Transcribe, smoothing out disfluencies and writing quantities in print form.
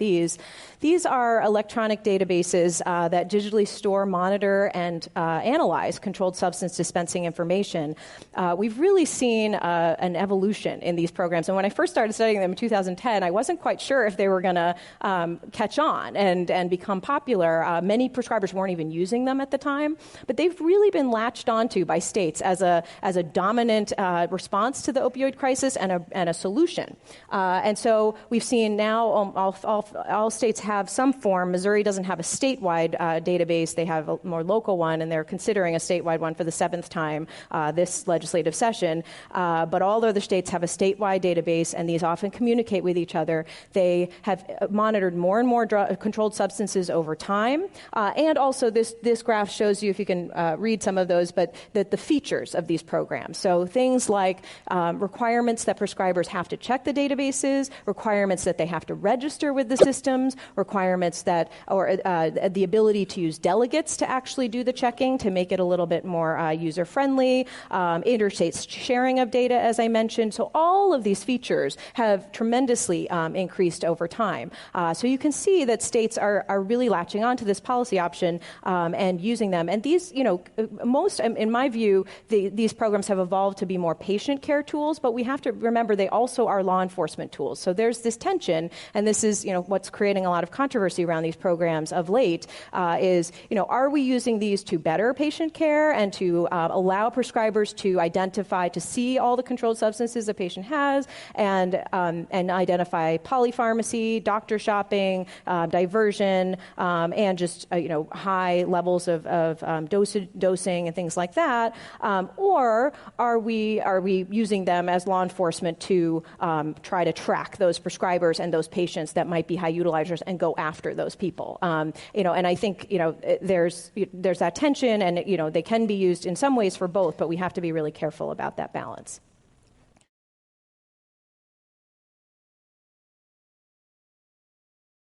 These are electronic databases that digitally store, monitor, and analyze controlled substance dispensing information. We've really seen an evolution in these programs. And when I first started studying them in 2010, I wasn't quite sure if they were going to catch on and become popular. Many prescribers weren't even using them at the time, but they've really been latched onto by states as a dominant response to the opioid crisis and a solution. And so we've seen now all states have some form. Missouri doesn't have a statewide database. They have a more local one, and they're considering a statewide one for the 7th time this legislative session. But all other states have a statewide database, and these often communicate with each other. They have monitored more and more controlled substances over time. And also this graph shows you, if you can read some of those, but the features of these programs. So things like requirements that prescribers have to check the databases, requirements that they have to register with the systems, requirements that, or the ability to use delegates to actually do the checking to make it a little bit more user-friendly, interstate sharing of data, as I mentioned. So all of these features have tremendously increased over time. So you can see that states are really latching on to this policy option and using them. And these, most, in my view, these programs have evolved to be more patient care tools, but we have to remember they also are law enforcement tools. So there's this tension, and this is, what's creating a lot of controversy around these programs of late, is, are we using these to better patient care and to allow prescribers to identify, to see all the controlled substances a patient has and identify polypharmacy, doctor shopping, diversion, and just, high levels of dosing and things like that? Or are we using them as law enforcement to try to track those prescribers and those patients that might be high utilizers and go after those people? And I think, there's that tension, and, they can be used in some ways for both, but we have to be really careful about that balance.